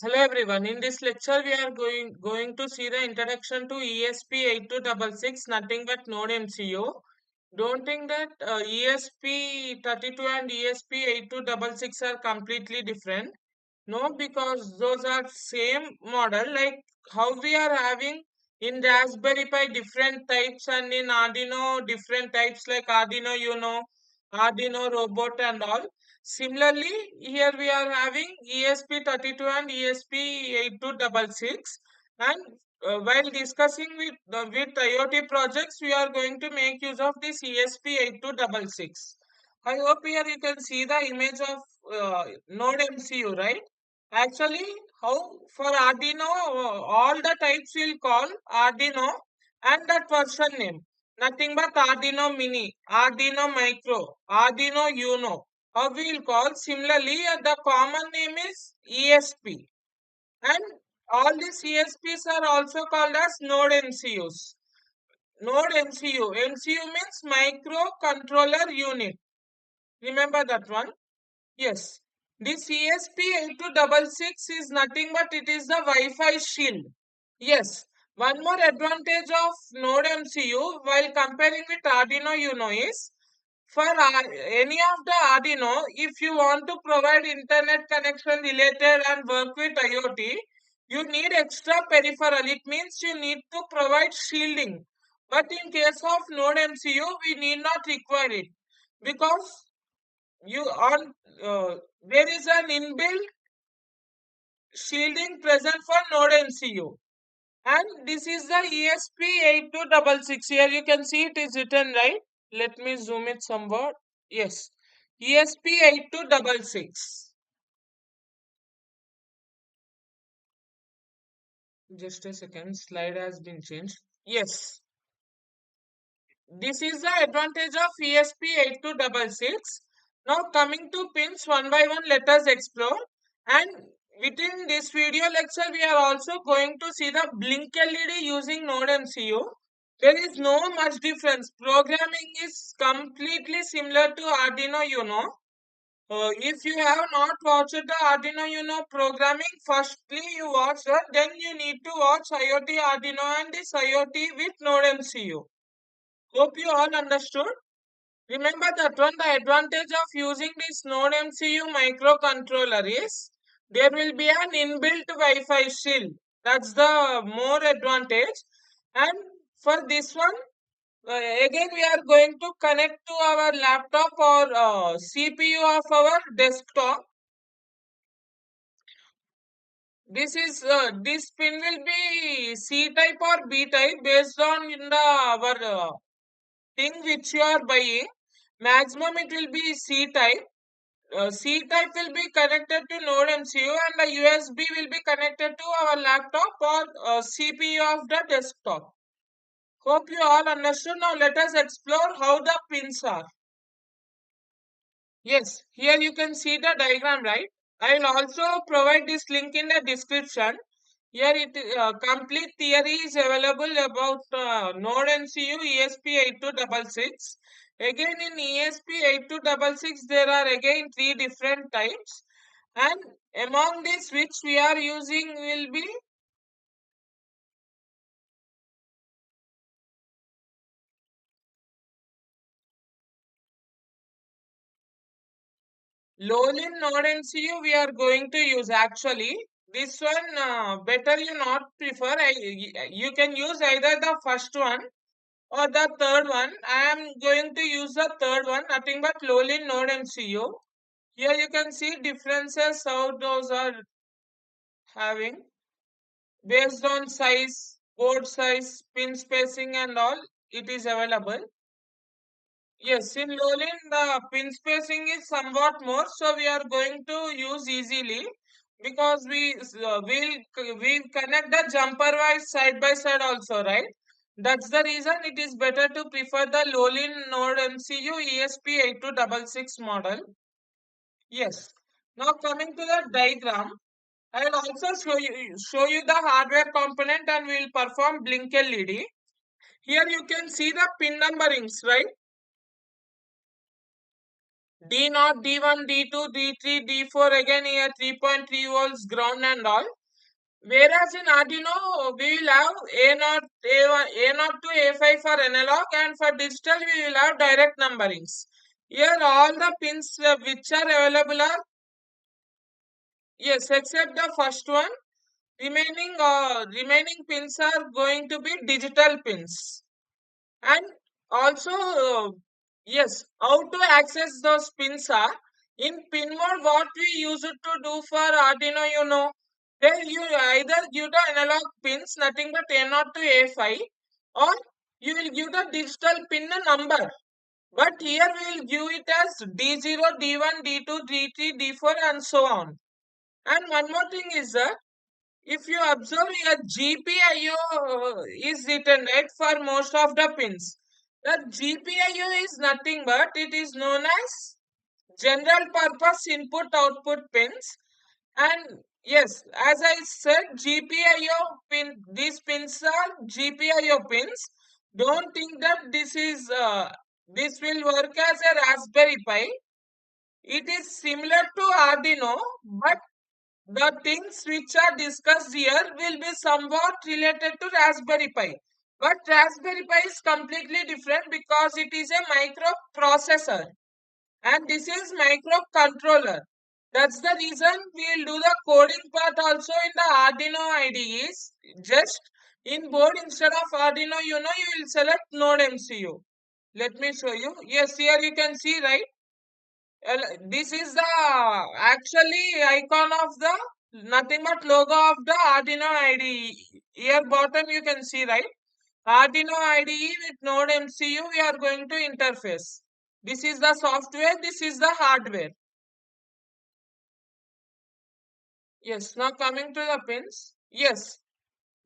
Hello everyone. In this lecture, we are going to see the introduction to ESP8266, nothing but Node MCU. Don't think that ESP32 and ESP8266 are completely different. No, because those are same model. Like how we are having in Raspberry Pi different types and in Arduino different types like Arduino Uno, Arduino Robot and all. Similarly, here we are having ESP32 and ESP8266, and while discussing with IoT projects, we are going to make use of this ESP8266. I hope here you can see the image of Node MCU, right? Actually, how for Arduino, all the types will call Arduino and that version name. Nothing but Arduino Mini, Arduino Micro, Arduino Uno. How we will call similarly, the common name is ESP. And all these ESPs are also called as Node MCUs. Node MCU. MCU means Microcontroller Unit. Remember that one? Yes. This ESP8266 is nothing but it is the Wi-Fi shield. Yes. One more advantage of Node MCU while comparing with Arduino Uno is for any of the Arduino, if you want to provide internet connection related and work with IoT, you need extra peripheral. It means you need to provide shielding. But in case of Node MCU, we need not require it because you on there is an inbuilt shielding present for Node MCU. And this is the ESP8266. Here you can see it is written right. Let me zoom it somewhat. Yes. ESP8266. Just a second. Slide has been changed. Yes. This is the advantage of ESP8266. Now coming to pins one by one, let us explore. And within this video lecture, we are also going to see the blink LED using Node MCU. There is no much difference. Programming is completely similar to Arduino Uno. If you have not watched the Arduino Uno programming, firstly you watch that, then you need to watch IoT Arduino and this IoT with Node MCU. Hope you all understood. Remember that one, the advantage of using this Node MCU microcontroller is there will be an inbuilt Wi-Fi shield. That's the more advantage. And for this one, again we are going to connect to our laptop or CPU of our desktop. This pin will be C type or B type based on in the our thing which you are buying. Maximum it will be C type. C type will be connected to Node MCU and the USB will be connected to our laptop or CPU of the desktop. Hope you all understood. Now let us explore how the pins are. Yes, here you can see the diagram, right? I will also provide this link in the description. Here complete theory is available about Node MCU ESP8266. Again in ESP8266 there are again three different types, and among these which we are using will be low-end Node MCU we are going to use actually. This one better you not prefer. You can use either the first one or the third one. I am going to use the third one, nothing but low-end Node MCU. Here you can see differences how those are having based on size, board size, pin spacing and all. It is available. Yes, in Lowland the pin spacing is somewhat more, so we are going to use easily because we'll connect the jumper wise side by side also, right? That's the reason it is better to prefer the Lowland Node MCU ESP8266 model. Yes. Now coming to the diagram, I will also show you the hardware component and we will perform blink LED. Here you can see the pin numberings, right? D0, D1, D2, D3, D4, again here 3.3 volts ground and all. Whereas in Arduino, we will have A0, A1, A0 to A5 for analog, and for digital, we will have direct numberings. Here, all the pins which are available are, yes, except the first one. Remaining pins are going to be digital pins. And also, yes, how to access those pins are in pin mode. What we use it to do for Arduino, there you either give the analog pins, nothing but A0 to A5, or you will give the digital pin number. But here we will give it as D0, D1, D2, D3, D4, and so on. And one more thing is that if you observe here, GPIO is written right for most of the pins. The GPIO is nothing but it is known as general purpose input output pins. And yes, as I said, GPIO pin, these pins are GPIO pins. Don't think that this will work as a Raspberry Pi. It is similar to Arduino, but the things which are discussed here will be somewhat related to Raspberry Pi. But Raspberry Pi is completely different because it is a microprocessor and this is microcontroller. That's the reason we'll do the coding part also in the Arduino IDEs. Just in board instead of Arduino, you will select Node MCU. Let me show you. Yes, here you can see, right? This is the actually icon of the nothing but logo of the Arduino IDE. Here bottom you can see, right? Arduino IDE with Node MCU we are going to interface. This is the software, this is the hardware. Yes, now coming to the pins. Yes,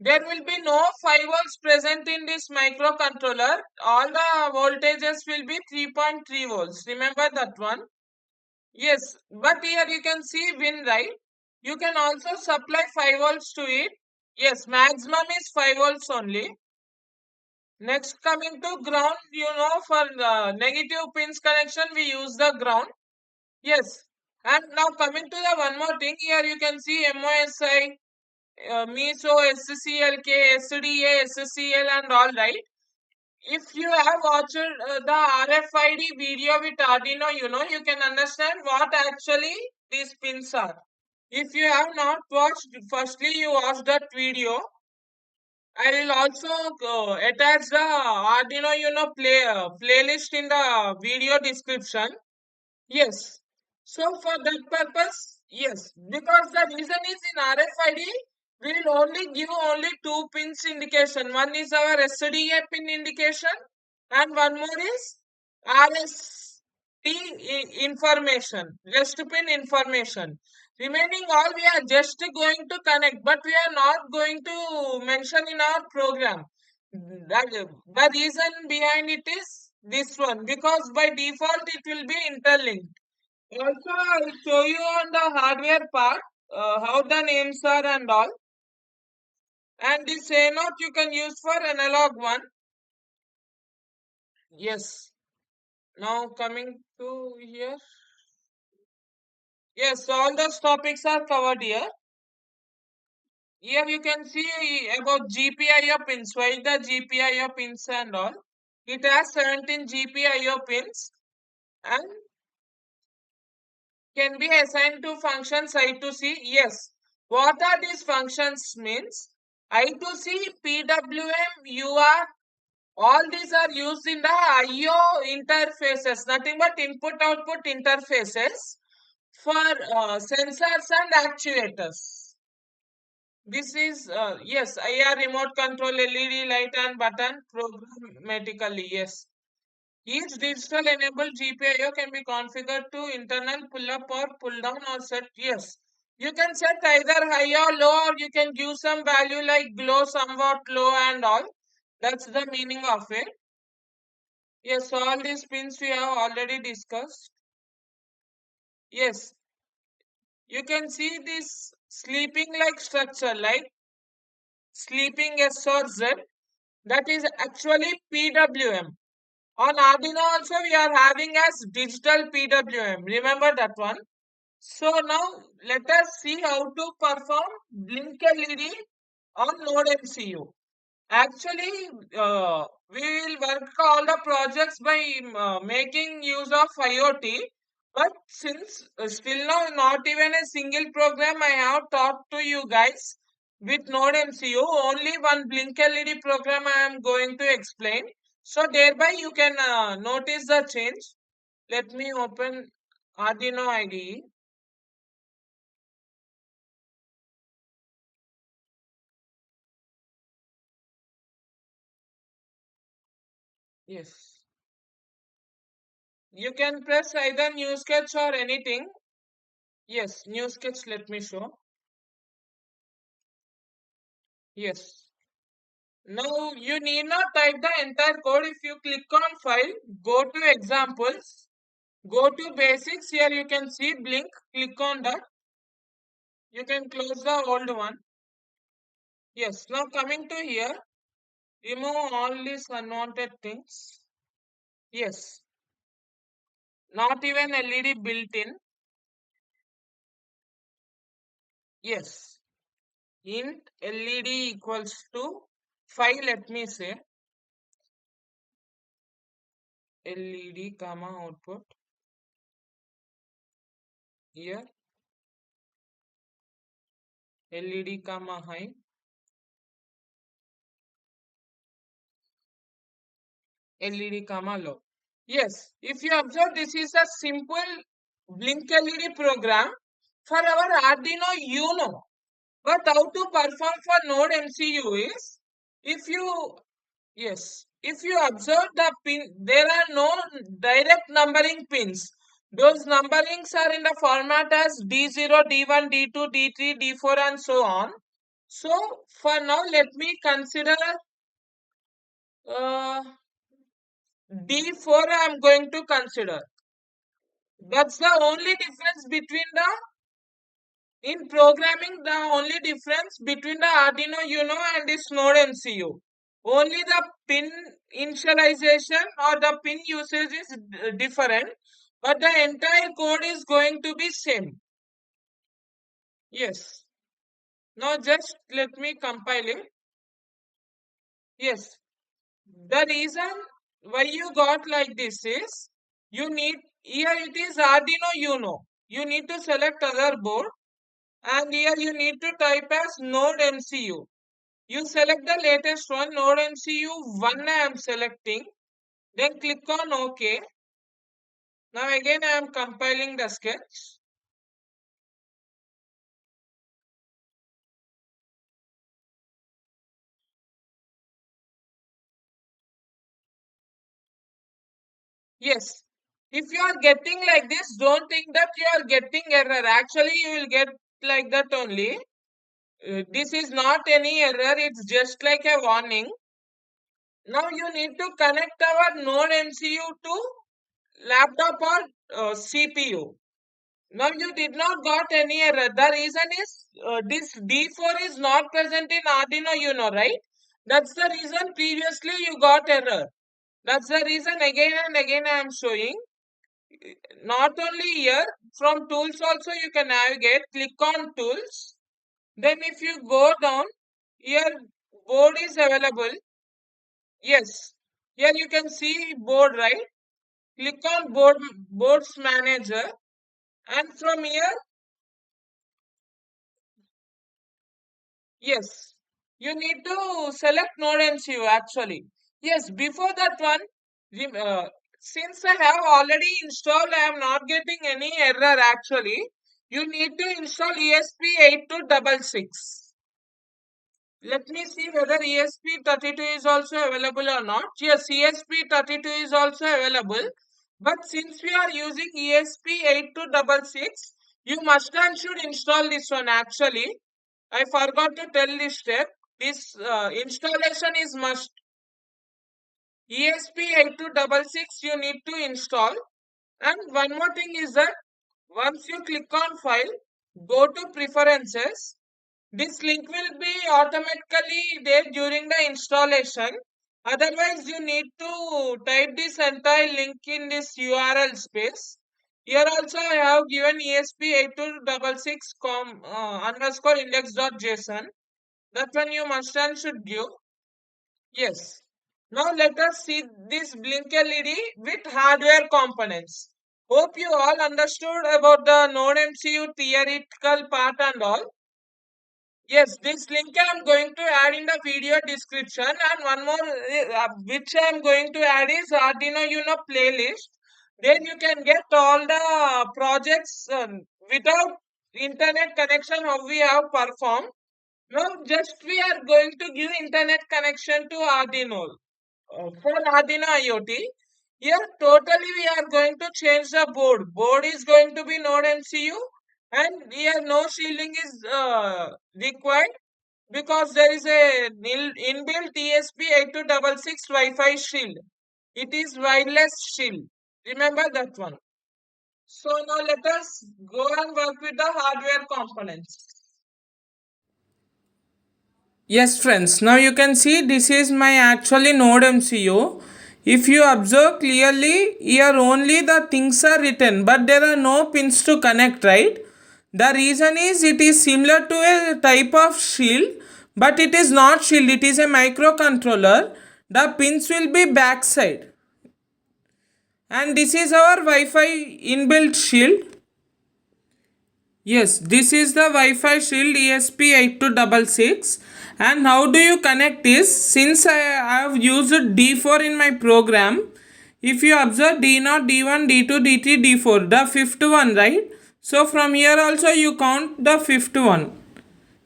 there will be no 5 volts present in this microcontroller. All the voltages will be 3.3 volts. Remember that one. Yes, but here you can see win, right? You can also supply 5 volts to it. Yes, maximum is 5 volts only. Next, coming to ground, for negative pins connection, we use the ground. Yes, and now coming to the one more thing, here you can see MOSI, MISO, SCLK, SDA, SCL, and all, right? If you have watched the RFID video with Arduino, you can understand what actually these pins are. If you have not watched, firstly you watch that video. I will also attach the Arduino, playlist in the video description. Yes. So for that purpose, yes, because the reason is in RFID, we will only give only two pins indication. One is our SDA pin indication, and one more is information, rest pin information. Remaining all we are just going to connect, but we are not going to mention in our program. The reason behind it is this one, because by default it will be interlinked. Also, I'll show you on the hardware part how the names are and all. And this A0 you can use for analog one. Yes. Now coming to here. Yes, all those topics are covered here. Here you can see about GPIO pins. Why the GPIO pins and all. It has 17 GPIO pins and can be assigned to functions I to C. Yes. What are these functions means? I to C, PWM, UR, all these are used in the IO interfaces, nothing but input output interfaces for sensors and actuators. This is, yes, IR remote control LED light and button programmatically, yes. Each digital enabled GPIO can be configured to internal pull up or pull down or set. Yes, you can set either high or low, or you can give some value like glow, somewhat low, and all. That's the meaning of it. Yes, all these pins we have already discussed. Yes, you can see this sleeping like structure, like sleeping S or Z. That is actually PWM. On Arduino also we are having as digital PWM. Remember that one? So now let us see how to perform blink LED on Node MCU. Actually, we will work all the projects by making use of IoT. But since still now not even a single program I have taught to you guys with Node MCU, only one Blink LED program I am going to explain. So thereby you can notice the change. Let me open Arduino IDE. Yes. You can press either new sketch or anything. Yes, new sketch, let me show. Yes. Now you need not type the entire code. If you click on file, go to examples, go to basics. Here you can see blink. Click on that. You can close the old one. Yes. Now coming to here, remove all these unwanted things. Yes. Not even LED built in. Yes. Int LED equals to 5. Let me say LED comma output. Here LED comma high. LED comma low. Yes, if you observe, this is a simple blink LED program for our Arduino Uno. But how to perform for Node MCU is, if you, yes, if you observe the pin, there are no direct numbering pins. Those numberings are in the format as D0, D1, D2, D3, D4 and so on. So for now, let me consider uh, D4 I am going to consider. That's the only difference between in programming, the only difference between the Arduino Uno and this Node MCU. Only the pin initialization or the pin usage is different, but the entire code is going to be same. Yes. Now just let me compile it. Yes. The reason why you got like this is, you need, here it is Arduino Uno. You need to select other board. And here you need to type as Node MCU. You select the latest one, Node MCU 1 I am selecting. Then click on OK. Now again I am compiling the sketch. Yes. If you are getting like this, don't think that you are getting error. Actually, you will get like that only. This is not any error. It's just like a warning. Now you need to connect our Node MCU to laptop or CPU. Now you did not got any error. The reason is this D4 is not present in Arduino Uno, right? That's the reason previously you got error. That's the reason again and again I am showing. Not only here, from tools also you can navigate. Click on tools. Then if you go down, here board is available. Yes. Here you can see board, right? Click on boards manager. And from here, yes, you need to select Node MCU actually. Yes, before that one, since I have already installed, I am not getting any error actually. You need to install ESP8266. Let me see whether ESP32 is also available or not. Yes, ESP32 is also available. But since we are using ESP8266, you must and should install this one actually. I forgot to tell this step. This installation is must. ESP8266 you need to install. And one more thing is that once you click on file, go to preferences. This link will be automatically there during the installation. Otherwise, you need to type this entire link in this URL space. Here also I have given ESP8266 underscore index.json. That one you must and should give. Yes. Now let us see this blink LED with hardware components. Hope you all understood about the Node MCU theoretical part and all. Yes, this link I am going to add in the video description, and one more which I am going to add is Arduino Uno playlist. Then you can get all the projects without internet connection how we have performed. Now just we are going to give internet connection to Arduino. For Arduino IoT, here totally we are going to change the board. Board is going to be Node MCU, and here no shielding is required because there is a inbuilt ESP8266 Wi-Fi shield. It is wireless shield. Remember that one. So now let us go and work with the hardware components. Yes friends, now you can see this is my actually Node MCU. If you observe clearly, here only the things are written but there are no pins to connect, right? The reason is it is similar to a type of shield but it is not shield, it is a microcontroller. The pins will be backside and this is our Wi-Fi inbuilt shield. Yes, this is the Wi-Fi shield ESP8266 and how do you connect this? Since I have used D4 in my program, if you observe D0, D1, D2, D3, D4, the fifth one, right? So from here also you count the fifth one.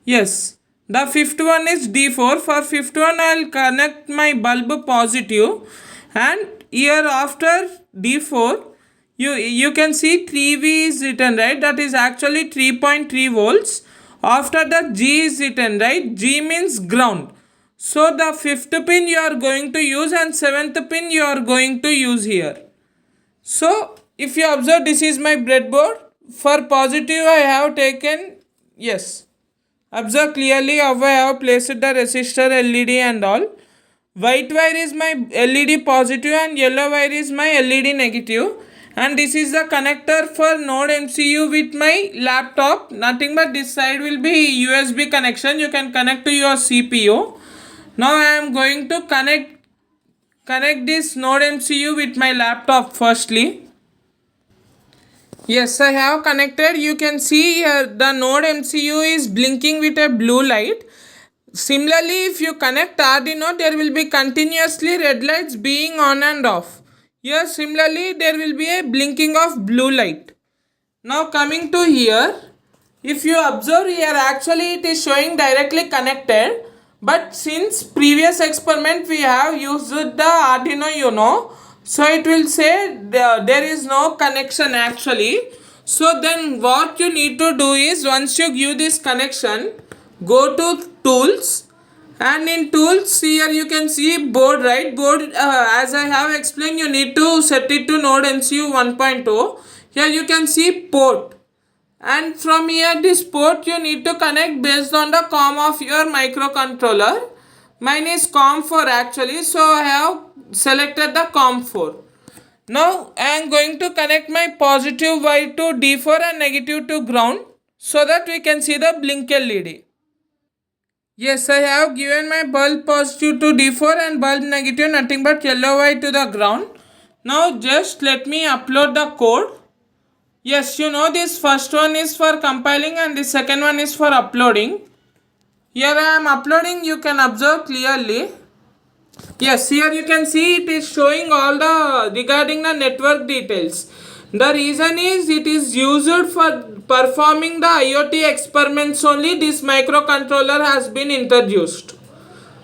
Yes, the fifth one is D4. For fifth one I will connect my bulb positive and here after D4 you can see 3V is written, right? That is actually 3.3 volts. After that G is written, right? G means ground. So the fifth pin you are going to use and seventh pin you are going to use here. So if you observe, this is my breadboard. For positive I have taken, yes, observe clearly how I have placed the resistor LED and all. White wire is my LED positive and yellow wire is my LED negative. And this is the connector for Node MCU with my laptop. Nothing but this side will be USB connection. You can connect to your CPU. Now I am going to connect this Node MCU with my laptop firstly. Yes, I have connected. You can see here the Node MCU is blinking with a blue light. Similarly, if you connect Arduino, there will be continuously red lights being on and off. Here, similarly, there will be a blinking of blue light. Now coming to here, if you observe here, actually it is showing directly connected. But since previous experiment we have used the Arduino Uno, so it will say there is no connection actually. So then what you need to do is, once you give this connection, go to tools and in tools here you can see board, right? Board as I have explained, you need to set it to Node MCU 1.0. Here you can see port and from here this port you need to connect based on the COM of your microcontroller. Mine is COM4 actually, so I have selected the COM4. Now I am going to connect my positive wire to D4 and negative to ground so that we can see the blink LED. Yes, I have given my bulb positive to D4 and bulb negative nothing but yellow wire to the ground. Now just let me upload the code. Yes, you know this first one is for compiling and the second one is for uploading. Here I am uploading, you can observe clearly. Yes, here you can see it is showing all the regarding the network details. The reason is it is used for performing the IoT experiments only. This microcontroller has been introduced.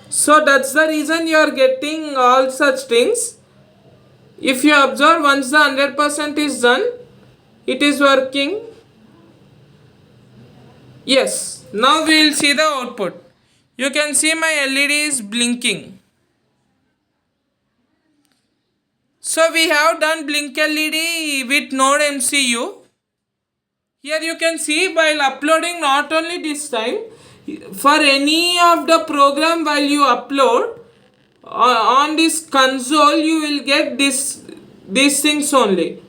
So that's the reason you are getting all such things. If you observe, once the 100% is done, it is working. Yes, now we will see the output. You can see my LED is blinking. So we have done blink LED with Node MCU. Here you can see while uploading, not only this time, for any of the program while you upload, on this console you will get these things only.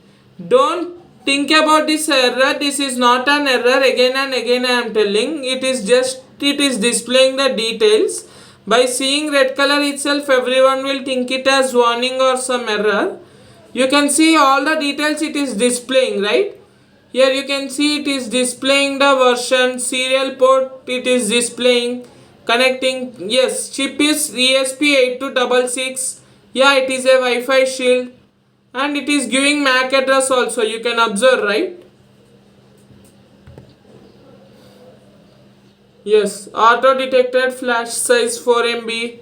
Don't think about this error. This is not an error. Again and again I am telling, it is displaying the details. By seeing red color itself, everyone will think it as warning or some error. You can see all the details it is displaying, right? Here you can see it is displaying the version, serial port it is displaying, connecting, yes, chip is ESP8266, yeah, it is a Wi-Fi shield, and it is giving MAC address also, you can observe, right? Yes, auto detected flash size 4 MB,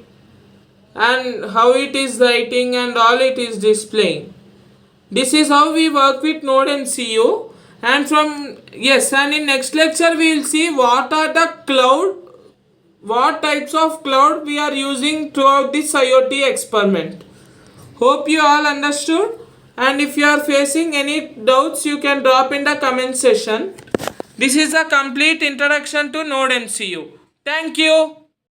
and how it is writing and all it is displaying. This is how we work with Node MCU. And in next lecture we will see what types of cloud we are using throughout this IoT experiment. Hope you all understood, and if you are facing any doubts you can drop in the comment section. This is a complete introduction to Node MCU. Thank you.